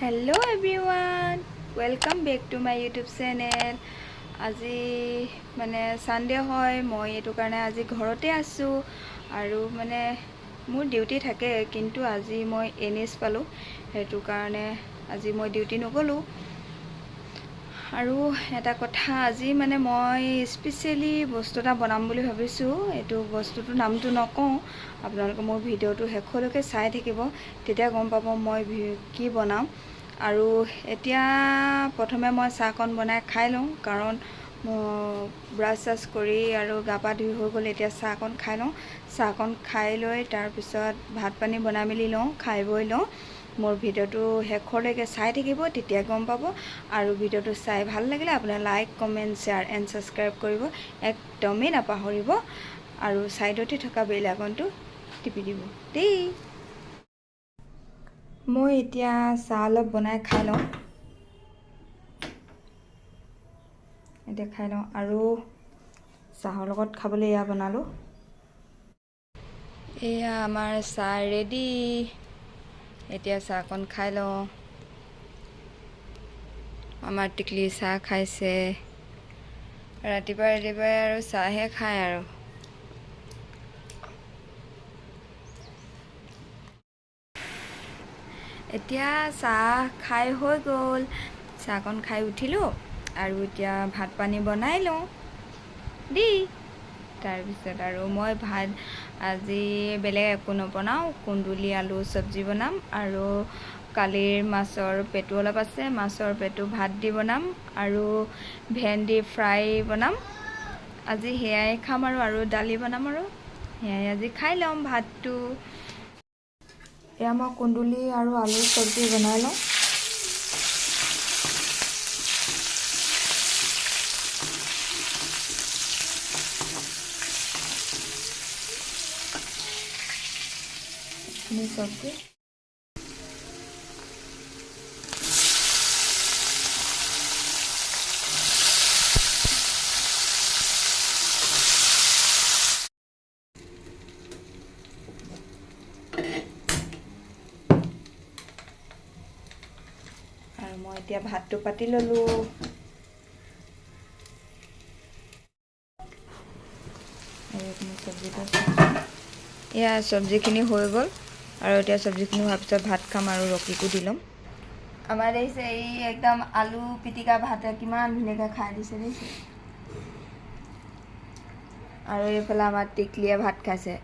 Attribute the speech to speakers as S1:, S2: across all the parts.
S1: Hello everyone, welcome back to my YouTube channel. আজি মানে Sunday হয় মই এটো কাৰণে আজি ঘৰতে আছো আৰু মানে মোৰ ডিউটি থাকে কিন্তু আজি মই এনএস পালো হেতু কাৰণে আজি মই ডিউটি নগলো আৰু এটা কথা আজি মানে মই স্পেশালি বস্তু এটা বনাম বুলি ভাবিছো এটো বস্তুটো নামটো নকওঁ আপোনালোকে মোৰ ভিডিওটো হেখলৈকে চাই থাকিব তেতিয়া গম পাব মই কি বনাম আৰু এতিয়া প্ৰথমে মই চাহকণ বনাই খাই লওঁ কাৰণ ব্ৰাছ চাছ কৰি আৰু গা পা ধুই হৈ গ'ল এতিয়া চাহকণ খাই লওঁ চাহকণ খাই লৈ তাৰ পিছত ভাত পানী বনাই মেলি লওঁ খাই বৈ লওঁ মোৰ ভিডিওটো হেখলৈকে চাই থাকিব তেতিয়া গম পাব আৰু ভিডিওটো চাই ভাল লাগিলে আপোনাৰ like comment share and subscribe কৰিব একদমেই নাপাহৰিব আৰু সাইডতে থকা বেল আইকনটো টিপি দিব দেই মই এতিয়া চাহ অলপ বনাই খাই লওঁ এতিয়া খাই লওঁ আৰু চাহৰ লগত খাবলৈ এয়া বনালো এয়া আমাৰ চাহ ৰেডি এতিয়া চাহকণ খাই লওঁ আমাৰ টিকলি চাহ খাইছে ৰাতিপুৱা আৰু চাহে খায় আৰু এতিয়া চাহ খাই হৈ গ'ল চাহকণ খাই উঠিলো আৰু এতিয়া ভাত পানী বনাই লওঁ দি তাৰ পিছত আৰু মই ভাত আজি বেলেগ একো নবনাও কুন্দুলি আলু সবজি বনাম আৰু কালিৰ মাছৰ পেটু অলপ আছে মাছৰ পেটু ভাত দি বনাম আৰু ভেন্দি ফ্ৰাই বনাম আজি হেয়াই খাম আৰু দালি বনাম আৰু হেয়াই আজি খাই লম ভাতটো এয়া মই কুন্দুলি আৰু আলু সবজি বনাই লওঁ সবজি আৰু মই এতিয়া ভাতটো পাতি ললো এয়া সবজিখিনি হৈ গ'ল আৰু এতিয়া সবজিখিনি হোৱাৰ পিছত ভাত খাম আৰু ৰকিকো দি ল'ম আমাৰ দেখিছে এই একদম আলু পিটিকা ভাতে কিমান ধুনীয়াকৈ খাই দিছে দেখিছে আৰু এইফালে আমাৰ টিকলিয়ে ভাত খাইছে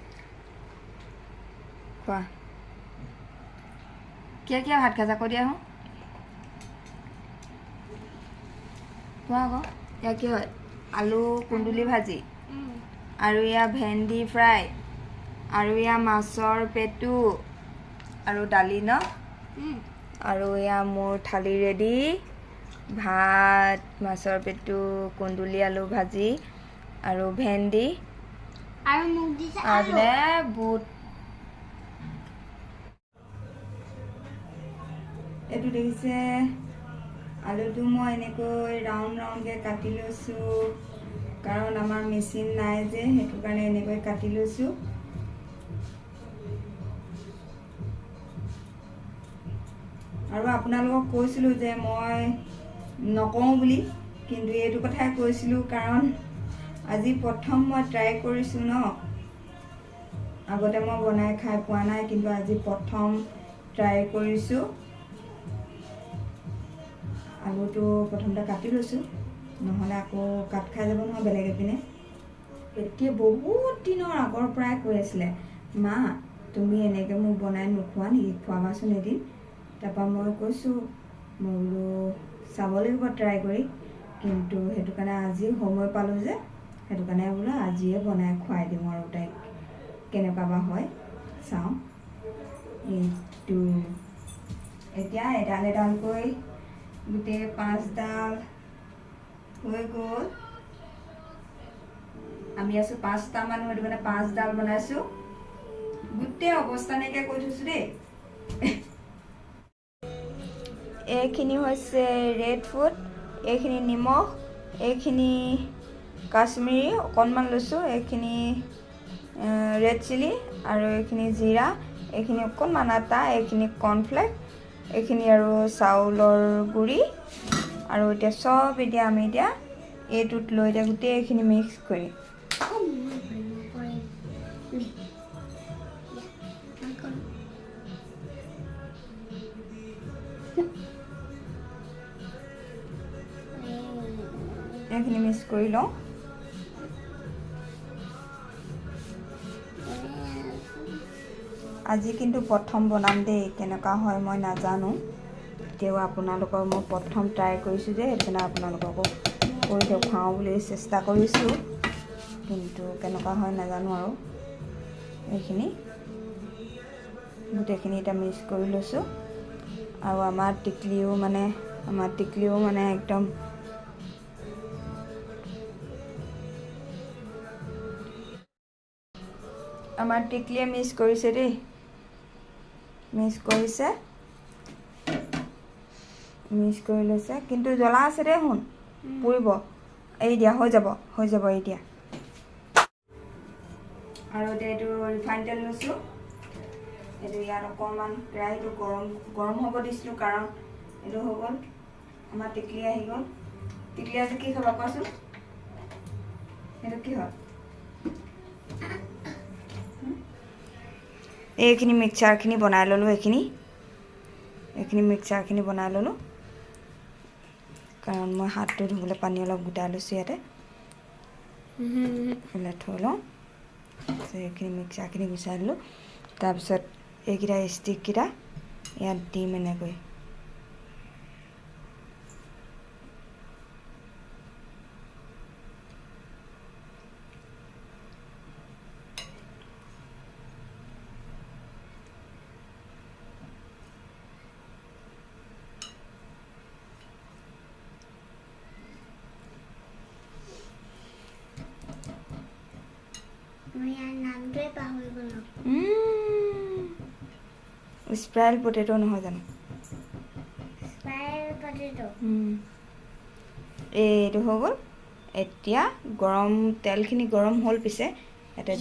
S1: খোৱা কিয় ভাত খাইছা কৈ দিয়া হো খোৱা আকৌ এয়া কি হয় আলু কুন্দুলি ভাজি আৰু এয়া ভেন্দি ফ্ৰাই আৰু এয়া মাছৰ পেটু আৰু দালি ন আৰু এয়া মোৰ থালি ৰেডি ভাত মাছৰ পেটু কুন্দুলি আলু ভাজি আৰু ভেন্দি আৰু মুগ দিছে আৰু বুট এটো দেখিছে আলুটো মই এনেকৈ ৰাউণ্ডকৈ কাটি লৈছোঁ কাৰণ আমাৰ মেচিন নাই যে হেতু কাৰণে এনেকৈ কাটি লৈছোঁ আৰু আপোনালোকক কৈছিলোঁ যে মই নকওঁ বুলি কিন্তু এইটো কথাই কৈছিলোঁ কাৰণ আজি প্ৰথম মই ট্ৰাই কৰিছোঁ ন আগতে মই বনাই খাই পোৱা নাই কিন্তু আজি প্ৰথম ট্ৰাই কৰিছোঁ আলুটো প্ৰথমতে কাটি লৈছোঁ নহ'লে আকৌ কাট খাই যাব নহয় বেলেগ এপিনে এতিয়া বহুত দিনৰ আগৰ পৰাই কৈ আছিলে মা তুমি এনেকৈ মোক বনাই নোখোৱা নেকি খোৱাবাচোন এদিন তাৰপৰা মই কৈছোঁ মই বোলো চাব লাগিব ট্ৰাই কৰি কিন্তু হেতু কাৰণে আজি সময় পালোঁ যে হেতু কাৰণে বোলো আজিয়ে বনাই খুৱাই দিম আৰু তাইক কেনেকুৱা বা হয় চাওঁ এইটো এতিয়া এডালকৈ গোটেই 5ডাল হৈ গ'ল আমি আছো 5টা মানুহ হেতু কাৰণে 5ডাল বনাইছো গোটেই অৱস্থা নাইকিয়া কৰি থৈছো দেই এইখিনি হৈছে ৰেড ফুড এইখিনি নিমখ এইখিনি কাশ্মীৰী অকণমান লৈছোঁ এইখিনি ৰেড চিলি আৰু এইখিনি জিৰা এইখিনি অকণমান আটা এইখিনি কৰ্ণফ্লেক্স এইখিনি আৰু চাউলৰ গুড়ি আৰু এতিয়া সব এতিয়া আমি এতিয়া এইটোত লৈ এতিয়া গোটেইখিনি মিক্স কৰি এইখিনি মিক্স কৰি লওঁ। আজি কিন্তু প্ৰথম বনাম দেই, কেনেকুৱা হয় মই নাজানো। তেও আপোনালোকৰ মই প্ৰথম ট্ৰাই কৰিছোঁ যে সেইকাৰণে আপোনালোককো কৰি দেখুৱাওঁ বুলি চেষ্টা কৰিছোঁ, কিন্তু কেনেকুৱা হয় নাজানো। আৰু এইখিনি গোটেইখিনি এতিয়া মিক্স কৰি লৈছোঁ। আৰু আমাৰ টিকলিও মানে একদম আমাৰ টিকলিয়ে মিক্স কৰিছে দেই, মিক্স কৰিছে, মিক্স কৰি লৈছে। কিন্তু জ্বলা আছে দেই, শুন পুৰিব। এৰি দিয়া, হৈ যাব এৰি দিয়া। আৰু এতিয়া এইটো ৰিফাইন তেল লৈছোঁ। এইটো ইয়াত অকণমান কেৰাহীটো গৰম হ'ব দিছিলোঁ, কাৰণ এইটো হৈ গ'ল আমাৰ টিকলি আহি গ'ল। টিকলি আজি কি খাবা কোৱাচোন? সেইটো কি হয়? এইখিনি মিক্সাৰখিনি বনাই ল'লোঁ। এইখিনি মিক্সাৰখিনি বনাই ল'লোঁ, কাৰণ মই হাতটো ধুবলৈ পানী অলপ গোটাই লৈছোঁ ইয়াতে। থৈ লওঁ। এইখিনি মিক্সাৰখিনি গুচাই দিলোঁ। তাৰপিছত এইকেইটা ষ্টিককেইটা ইয়াত দিম এনেকৈ। স্প্ৰাইল পটেটো নহয় জানো? এইটো হৈ গ'ল। এতিয়া তেলখিনি গৰম হ'ল, পিছে ইয়াতে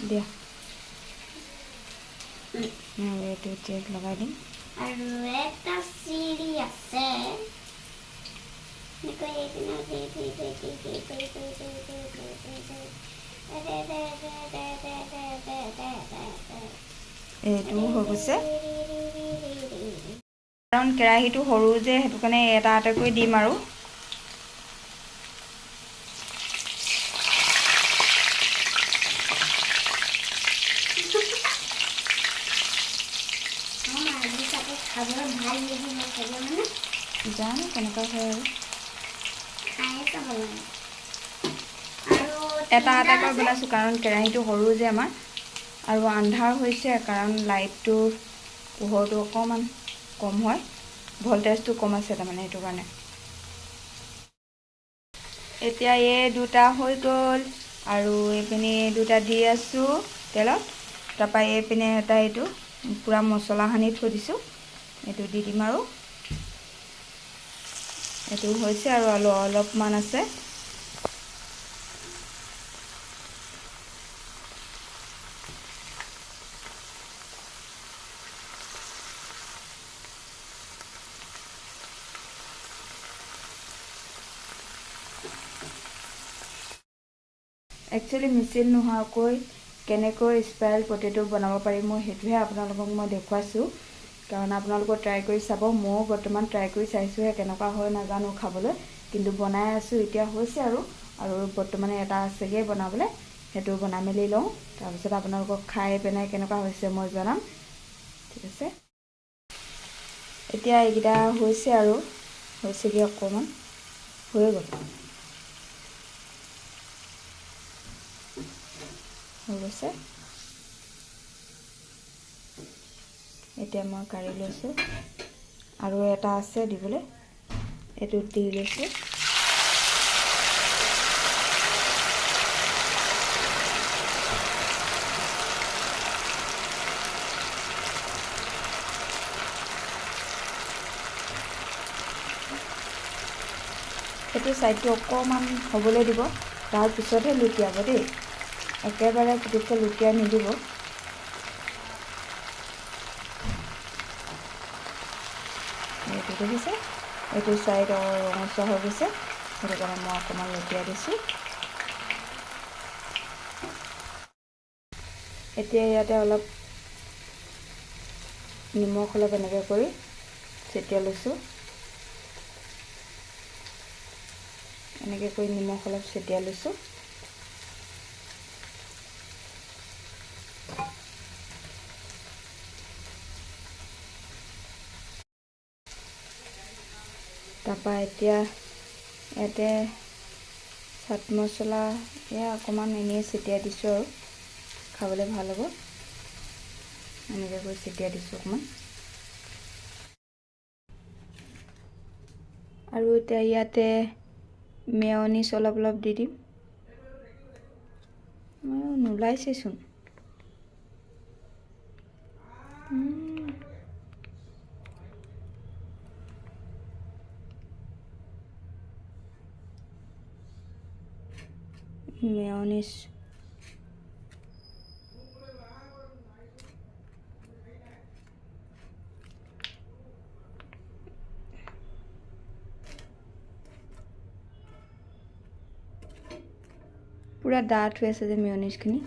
S1: দিয়া এইটো চেক লগাই দিম।
S2: আৰু এটা চিৰি আছে।
S1: এইটো হৈ গৈছে, কাৰণ কেৰাহীটো সৰু যে, সেইটো কাৰণে এটা এটাকৈ দিম। আৰু জানো কেনেকুৱা হয়। আৰু এটা এটাকৈ বনাইছোঁ, কাৰণ কেৰাহীটো সৰু যে আমাৰ, আৰু আন্ধাৰ হৈছে, কাৰণ লাইটটো পোহৰটো অকণমান কম হয়, ভল্টেজটো কম আছে তাৰমানে, সেইটো কাৰণে। এতিয়া এই দুটা হৈ গ'ল, আৰু এইপিনে দুটা দি আছোঁ তেলত। তাৰপৰা এইপিনে এটা এইটো পূৰা মছলা সানি থৈ দিছোঁ, এইটো দি দিম। আৰু এইটো হৈছে আৰু অলপমান আছে। একচুৱেলি মেচিন নোহোৱাকৈ কেনেকৈ স্পাইৰেল পটেটো বনাব পাৰি, মই সেইটোহে আপোনালোকক মই দেখুৱাইছোঁ। কাৰণ আপোনালোকে ট্ৰাই কৰি চাব। ময়ো বৰ্তমান ট্ৰাই কৰি চাইছোঁহে, কেনেকুৱা হয় নাজানো খাবলৈ, কিন্তু বনাই আছোঁ। এতিয়া হৈছে আৰু বৰ্তমানে এটা আছেগৈ বনাবলৈ, সেইটো বনাই মেলি লওঁ। তাৰপিছত আপোনালোকক খাই পেলাই কেনেকুৱা হৈছে মই জনাম, ঠিক আছে? এতিয়া এইকেইটা হৈছে আৰু হৈছেগৈ, অকণমান হৈ গ'ল, হৈ গৈছে। এতিয়া মই কাঢ়ি লৈছোঁ, আৰু এটা আছে দিবলৈ, এইটো দি লৈছোঁ। সেইটো সাইডটো অকমান হ'বলৈ দিব তাৰ পিছতহে লুটিয়াব দেই একেবাৰে পুতুককে লুটিয়াই নিদিব এইটো দেখিছে এইটো সাইড ৰঙচুৱা হৈ গৈছে সেইটো কাৰণে মই অকমান লুটিয়াই দিছো এতিয়া ইয়াতে অলপ নিমখ অলপ এনেকৈ কৰি ছেটিয়াই লৈছো এনেকৈ কৰি নিমখ অলপ ছেটিয়াই লৈছো তাৰপৰা এতিয়া ইয়াতে চাট মছলা এয়া অকমান এনেই ছেটিয়াই দিছো আৰু খাবলৈ ভাল হ'ব এনেকৈ কৰি ছেটিয়াই দিছো অকমান আৰু এতিয়া ইয়াতে মেয়নিজ অলপ অলপ দি দিম নোলাইছেচোন মেয়নিজ পুৰা ডাঠ হৈ আছে যে মেয়নিজখিনি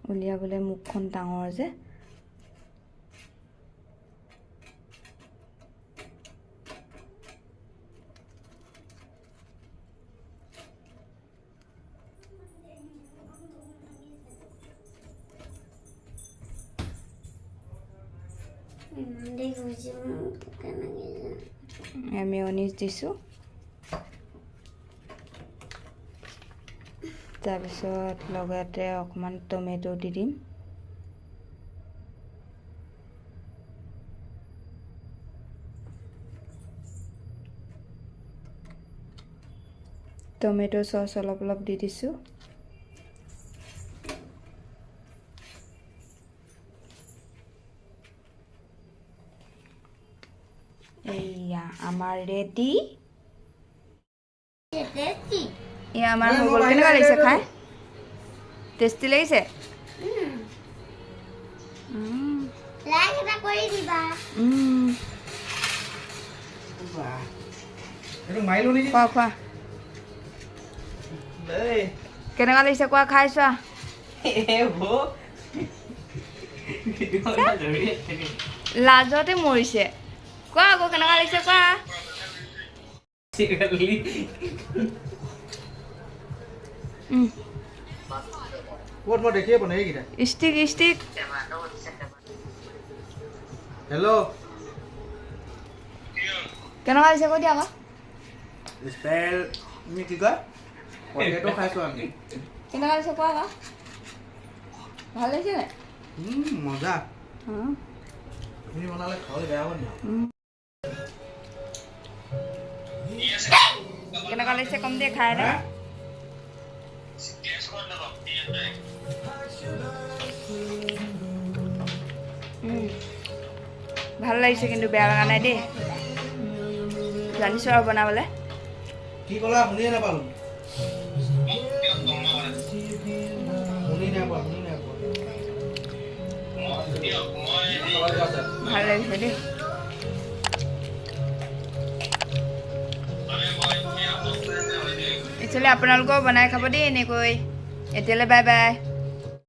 S1: উলিয়াবলৈ মুখখন ডাঙৰ যে মেয়নিজ দিছো তাৰপিছত লগতে অকমান টমেটো দি দিম টমেটো সস অলপ অলপ দি দিছো এইয়া আমাৰ ৰেডি এয়া আমাৰ হৈ গ'ল কেনেকুৱা লাগিছে খাই টেষ্টি লাগিছে
S2: লাইক এটা কৰি দিবা
S1: খোৱা খোৱা কেনেকুৱা লাগিছে কোৱা খাই চোৱা লাজতে মৰিছে কোৱা আকৌ কেনেকুৱা লাগিছে কোৱা
S3: ক'ত মই দেখিয়ে পোৱা নাই এইকেইটা
S1: ষ্টিক ষ্টিক
S3: হেল্ল'
S1: কেনেকুৱা লাগিছে কৈ দিয়া আকৌ
S3: স্পেল তুমি কি কয় পটেটো খাইছো আমি
S1: কেনেকুৱা লাগিছে কোৱা আকৌ ভাল লাগিছে নে
S3: মজা তুমি বনালে খাবলৈ বেয়া হ'ব নেকি
S1: কেনেকুৱা লাগিছে কম দিয়ে খাই দে ভাল লাগিছে কিন্তু বেয়া লগা নাই দেই জানিছো আৰু বনাবলৈ
S3: কি ক'লা শুনিয়ে নাপালো শুনি নাপোৱা
S1: ভাল লাগিছে দেই একচুৱেলি আপোনালোকেও বনাই খাব দেই এনেকৈ এতিয়ালৈ বাই বাই